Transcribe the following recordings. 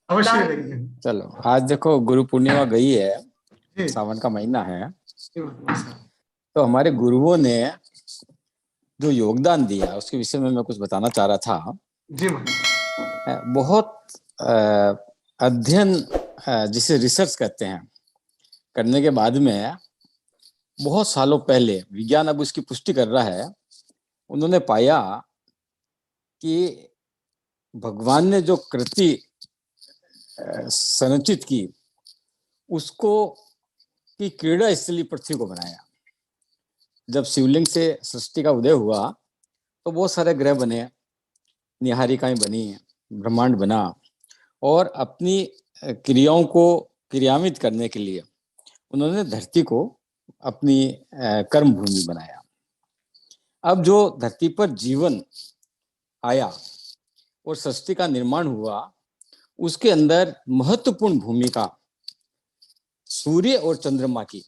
अवश्य रहेंगे। चलो, आज देखो गुरु पूर्णिमा गई है, जी सावन का महीना है। जी नमस्कार। तो हमारे गुरुओं ने जो योगदान दिया उसके विषय में मैं कुछ बताना चाह रहा था। जी महाराज। बहुत अध्ययन, जिसे रिसर्च कहते हैं, करने के बाद में बहुत सालों पहले विज्ञान अब उसकी पुष्टि कर रहा है। उन्होंने पाया कि भगवान ने जो कृति संरचित की, उसको की क्रीड़ा स्थली पृथ्वी को बनाया। जब शिवलिंग से सृष्टि का उदय हुआ तो बहुत सारे ग्रह बने, निहारिकाएं बनी, ब्रह्मांड बना, और अपनी क्रियाओं को क्रियान्वित करने के लिए उन्होंने धरती को अपनी कर्म भूमि बनाया। अब जो धरती पर जीवन आया और सृष्टि का निर्माण हुआ, उसके अंदर महत्वपूर्ण भूमिका सूर्य और चंद्रमा की।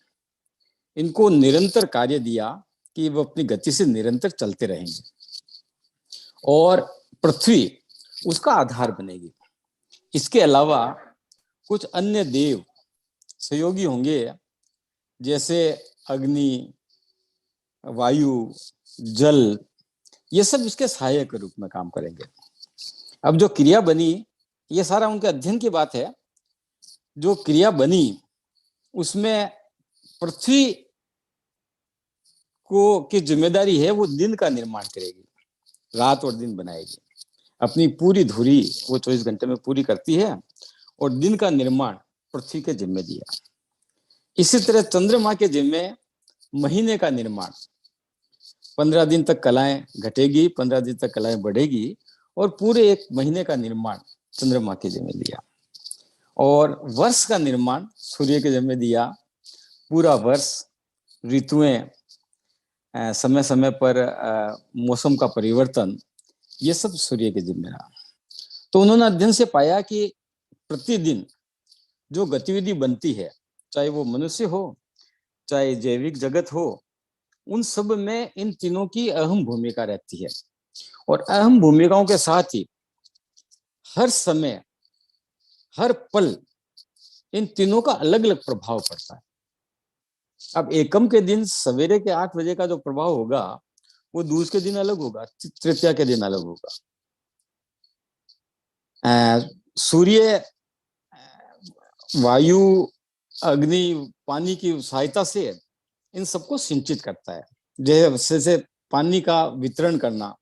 इनको निरंतर कार्य दिया कि वो अपनी गति से निरंतर चलते रहेंगे और पृथ्वी उसका आधार बनेगी। इसके अलावा कुछ अन्य देव सहयोगी होंगे, जैसे अग्नि, वायु, जल, ये सब इसके सहायक रूप में काम करेंगे। अब जो क्रिया बनी, ये सारा उनके अध्ययन की बात है। जो क्रिया बनी उसमें पृथ्वी को की जिम्मेदारी है, वो दिन का निर्माण करेगी, रात और दिन बनाएगी। अपनी पूरी धुरी वो 24 घंटे में पूरी करती है और दिन का निर्माण पृथ्वी के जिम्मे दिया। इसी तरह चंद्रमा के जिम्मे महीने का निर्माण, 15 दिन तक कलाएं घटेगी, 15 दिन तक कलाएं बढ़ेगी, और पूरे एक महीने का निर्माण चंद्रमा के जिम्मे दिया। और वर्ष का निर्माण सूर्य के जिम्मे दिया। पूरा वर्ष, ऋतुएं, समय समय पर मौसम का परिवर्तन, ये सब सूर्य के जिम्मे रहा। तो उन्होंने अध्ययन से पाया कि प्रतिदिन जो गतिविधि बनती है, चाहे वो मनुष्य हो, चाहे जैविक जगत हो, उन सब में इन तीनों की अहम भूमिका रहती है। और अहम भूमिकाओं के साथ ही हर समय, हर पल इन तीनों का अलग अलग प्रभाव पड़ता है। अब एकम के दिन सवेरे के 8 बजे का जो प्रभाव होगा, वो दूज के दिन अलग होगा, तृतीया के दिन अलग होगा। सूर्य, वायु, अग्नि, पानी की सहायता से इन सबको सिंचित करता है। जैसे पानी का वितरण करना,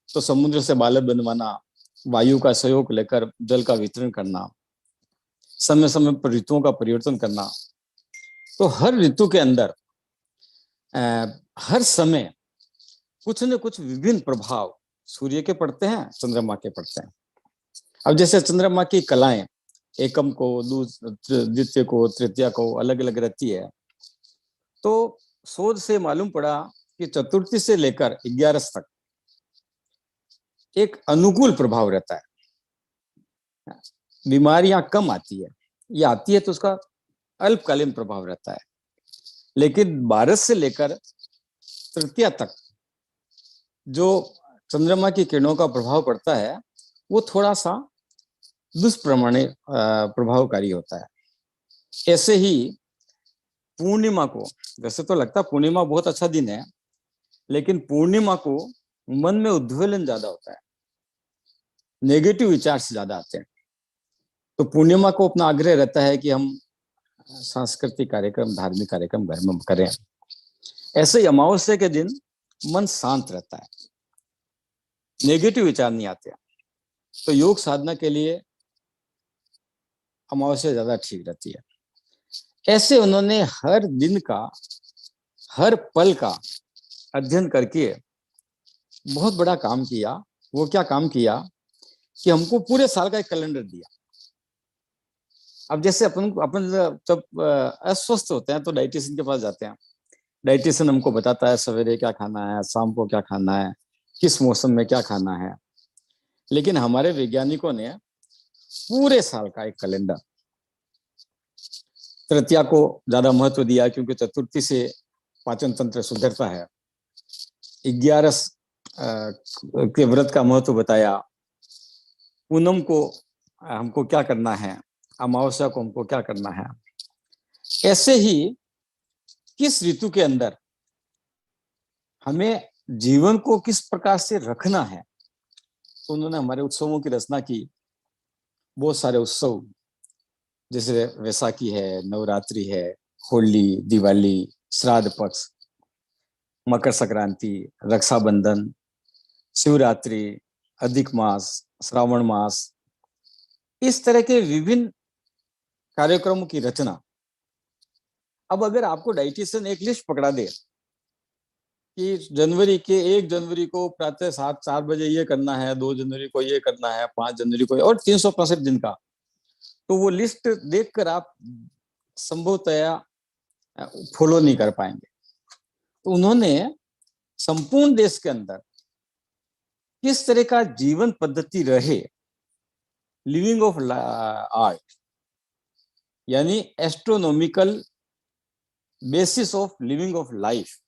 तो समुद्र से बालक बनवाना, वायु का सहयोग लेकर जल का वितरण करना, समय समय पर ऋतुओं का परिवर्तन करना। तो हर ऋतु के अंदर हर समय कुछ न कुछ विभिन्न प्रभाव सूर्य के पड़ते हैं, चंद्रमा के पड़ते हैं। अब जैसे चंद्रमा की कलाएं एकम को, द्वितीय को, तृतीया को अलग अलग रहती है। तो शोध से मालूम पड़ा कि चतुर्थी से लेकर 11 तक एक अनुकूल प्रभाव रहता है। बीमारियां कम आती है, ये आती है तो उसका अल्पकालीन प्रभाव रहता है। लेकिन 12 से लेकर तृतीया तक जो चंद्रमा की किरणों का प्रभाव पड़ता है, वो थोड़ा सा प्रभावकारी होता है। ऐसे ही पूर्णिमा को, वैसे तो लगता है पूर्णिमा बहुत अच्छा दिन है, लेकिन पूर्णिमा को मन में उद्वेलन ज्यादा होता है, नेगेटिव विचार से ज्यादा आते हैं। तो पूर्णिमा को अपना आग्रह रहता है कि हम सांस्कृतिक कार्यक्रम, धार्मिक कार्यक्रम घर में करें। ऐसे ही अमावस्या के दिन मन शांत रहता है, नेगेटिव विचार नहीं आते। तो योग साधना के लिए अमावस्या ज्यादा ठीक रहती है। ऐसे उन्होंने हर दिन का, हर पल का अध्ययन करके बहुत बड़ा काम किया। वो क्या काम किया कि हमको पूरे साल का एक कैलेंडर दिया। अब जैसे अपन जब अस्वस्थ होते हैं तो डाइटिशियन के पास जाते हैं। डाइटिशियन हमको बताता है सवेरे क्या खाना है, शाम को क्या खाना है, किस मौसम में क्या खाना है। लेकिन हमारे वैज्ञानिकों ने पूरे साल का एक कैलेंडर, तृतीया को ज्यादा महत्व दिया क्योंकि चतुर्थी से पाचन तंत्र सुधरता है। 11 के व्रत का महत्व बताया। पूनम को हमको क्या करना है, अमावस्या को हमको क्या करना है। ऐसे ही किस ऋतु के अंदर हमें जीवन को किस प्रकार से रखना है, तो उन्होंने हमारे उत्सवों की रचना की। बहुत सारे उत्सव, जैसे वैसाखी है, नवरात्रि है, होली, दिवाली, श्राद्ध पक्ष, मकर संक्रांति, रक्षाबंधन, शिवरात्रि, अधिक मास, श्रावण मास, इस तरह के विभिन्न कार्यक्रमों की रचना। अब अगर आपको डाइटिशियन एक लिस्ट पकड़ा दे कि एक जनवरी को प्रातः 7-4 बजे ये करना है, 2 जनवरी को ये करना है, 5 जनवरी को, और 365 दिन का, तो वो लिस्ट देखकर आप संभवतया फॉलो नहीं कर पाएंगे। तो उन्होंने संपूर्ण देश के अंदर किस तरह का जीवन पद्धति रहे, लिविंग ऑफ आर्ट, यानी astronomical basis of living of life,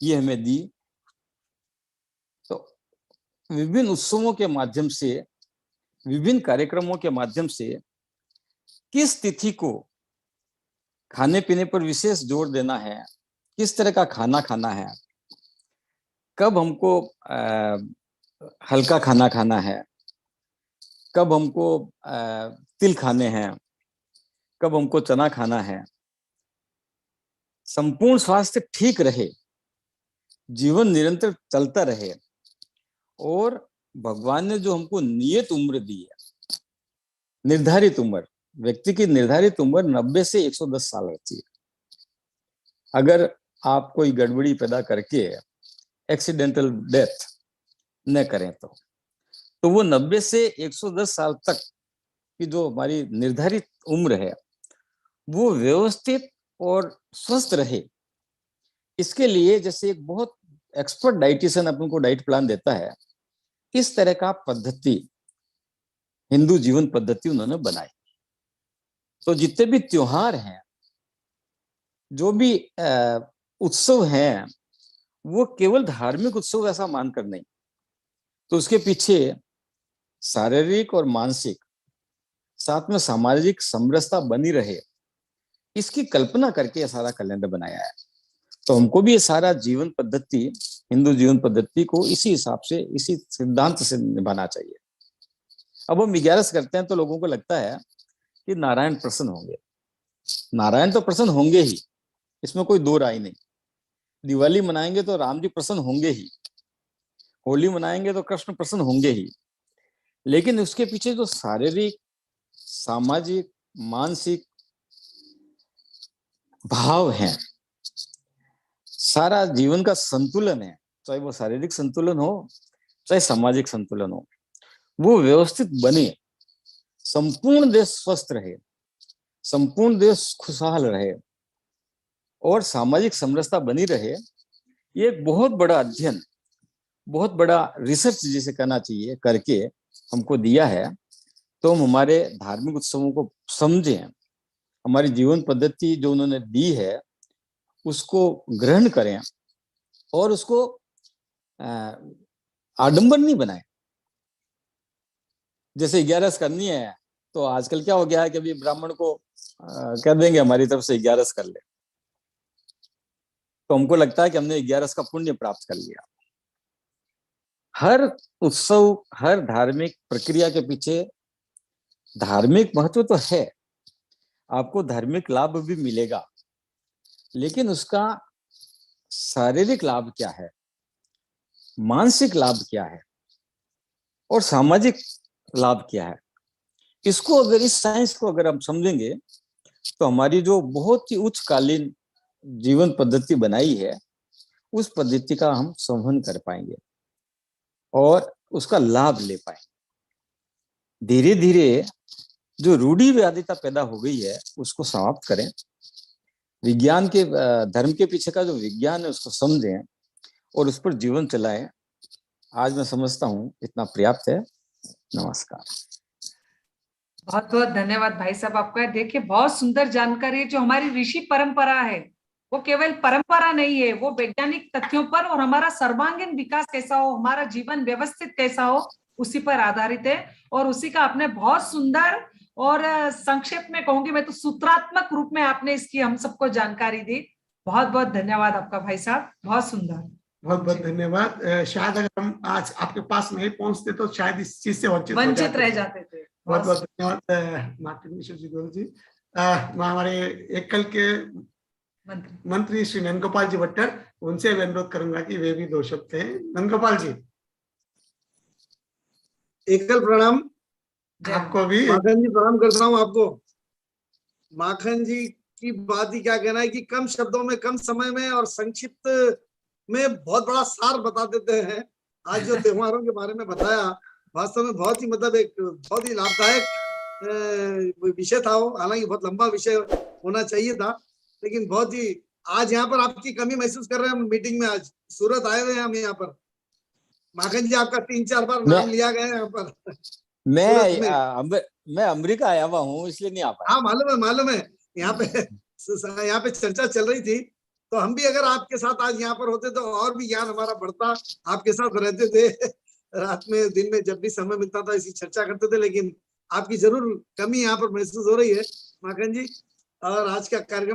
ये हमें दी। तो विभिन्न उत्सवों के माध्यम से, विभिन्न कार्यक्रमों के माध्यम से किस तिथि को खाने पीने पर विशेष जोर देना है, किस तरह का खाना खाना है, कब हमको हल्का खाना खाना है, कब हमको तिल खाने हैं, कब हमको चना खाना है, संपूर्ण स्वास्थ्य ठीक रहे, जीवन निरंतर चलता रहे, और भगवान ने जो हमको नियत उम्र दी है, निर्धारित उम्र, व्यक्ति की निर्धारित उम्र 90 से 110 साल होती है। अगर आप कोई गड़बड़ी पैदा करके एक्सीडेंटल डेथ न करें तो वो 90 से 110 साल तक की जो हमारी निर्धारित उम्र है, वो व्यवस्थित और स्वस्थ रहे। इसके लिए जैसे एक बहुत एक्सपर्ट डाइटिशियन अपन को डाइट प्लान देता है, इस तरह का पद्धति, हिंदू जीवन पद्धति उन्होंने बनाई। तो जितने भी त्योहार हैं, जो भी उत्सव हैं, वो केवल धार्मिक उत्सव ऐसा मानकर नहीं, तो उसके पीछे शारीरिक और मानसिक, साथ में सामाजिक समरसता बनी रहे, इसकी कल्पना करके यह सारा कैलेंडर बनाया है। तो हमको भी ये सारा जीवन पद्धति, हिंदू जीवन पद्धति को इसी हिसाब से, इसी सिद्धांत से निभाना चाहिए। अब हम 11 करते हैं तो लोगों को लगता है कि नारायण प्रसन्न होंगे। नारायण तो प्रसन्न होंगे ही, इसमें कोई दो राय नहीं। दिवाली मनाएंगे तो राम जी प्रसन्न होंगे ही, होली मनाएंगे तो कृष्ण प्रसन्न होंगे ही, लेकिन उसके पीछे जो शारीरिक, सामाजिक, मानसिक भाव हैं, सारा जीवन का संतुलन है, चाहे वो शारीरिक संतुलन हो, चाहे सामाजिक संतुलन हो, वो व्यवस्थित बने, संपूर्ण देश स्वस्थ रहे, संपूर्ण देश खुशहाल रहे और सामाजिक समरसता बनी रहे। ये एक बहुत बड़ा अध्ययन, बहुत बड़ा रिसर्च जिसे कहना चाहिए, करके हमको दिया है। तो हम हमारे धार्मिक उत्सवों को समझें, हमारी जीवन पद्धति जो उन्होंने दी है उसको ग्रहण करें और उसको आडंबर नहीं बनाए। जैसे 11 करनी है तो आजकल क्या हो गया है कि अभी ब्राह्मण को कह देंगे हमारी तरफ से 11 कर ले, तो हमको लगता है कि हमने 11 का पुण्य प्राप्त कर लिया। हर उत्सव, हर धार्मिक प्रक्रिया के पीछे धार्मिक महत्व तो है, आपको धार्मिक लाभ भी मिलेगा, लेकिन उसका शारीरिक लाभ क्या है, मानसिक लाभ क्या है और सामाजिक लाभ क्या है, इसको अगर, इस साइंस को अगर हम समझेंगे तो हमारी जो बहुत ही उच्चकालीन जीवन पद्धति बनाई है, उस पद्धति का हम संवहन कर पाएंगे और उसका लाभ ले पाएंगे। धीरे धीरे जो रूढ़िवादिता पैदा हो गई है उसको समाप्त करें, विज्ञान के, धर्म के पीछे का जो विज्ञान है उसको समझें और उस पर जीवन चलाएं। आज मैं समझता हूं इतना पर्याप्त है। नमस्कार। बहुत बहुत धन्यवाद भाई साहब आपका। देखिए, बहुत सुंदर जानकारी जो हमारी ऋषि परंपरा है, वो केवल परंपरा नहीं है, वो वैज्ञानिक तथ्यों पर और हमारा सर्वांगीण विकास कैसा हो, हमारा जीवन व्यवस्थित कैसा हो, उसी पर आधारित है और उसी का आपने बहुत सुंदर और संक्षेप में कहूंगी मैं तो सूत्रात्मक रूप में आपने इसकी हम सबको जानकारी दी। बहुत बहुत धन्यवाद आपका भाई साहब, बहुत सुंदर। बहुत बहुत धन्यवाद। शायद अगर हम आज आपके पास नहीं पहुंचते तो शायद इस चीज से वंचित रह जाते थे। बहुत बहुत धन्यवाद मार्टिन मिश्र जी, गौरव जी। मैं हमारे एकल के मंत्री श्री नंदगोपाल जी भट्टर, उनसे भी अनुरोध करूंगा कि वे भी 2 शब्द कहें। नंदगोपाल जी। एकल प्रणाम। आपको भी माखन जी प्रणाम करता हूँ आपको। माखन जी की बात ही क्या कहना है कि कम शब्दों में कम समय में और संक्षिप्त में बहुत बड़ा सार बता देते हैं। आज जो त्योहारों के बारे में बताया वास्तव में बहुत ही मतलब एक बहुत ही लाभदायक विषय था वो। हालांकि बहुत लंबा विषय होना चाहिए था, लेकिन बहुत ही आज यहाँ पर आपकी कमी महसूस कर रहे हैं हम मीटिंग में। आज सूरत आए हुए हैं हम यहाँ पर। माखन जी आपका 3-4 बार नाम लिया गया है यहाँ पर। मैं अमेरिका आया हुआ हूँ इसलिए नहीं आ पाया। हाँ मालूम है। यहाँ पे चर्चा चल रही थी, तो हम भी अगर आपके साथ आज यहाँ पर होते तो और भी ज्ञान हमारा बढ़ता। आपके साथ रहते थे रात में दिन में जब भी समय मिलता था इसी चर्चा करते थे, लेकिन आपकी जरूर कमी यहाँ पर महसूस हो रही है माखन जी। और आज का कार्यक्रम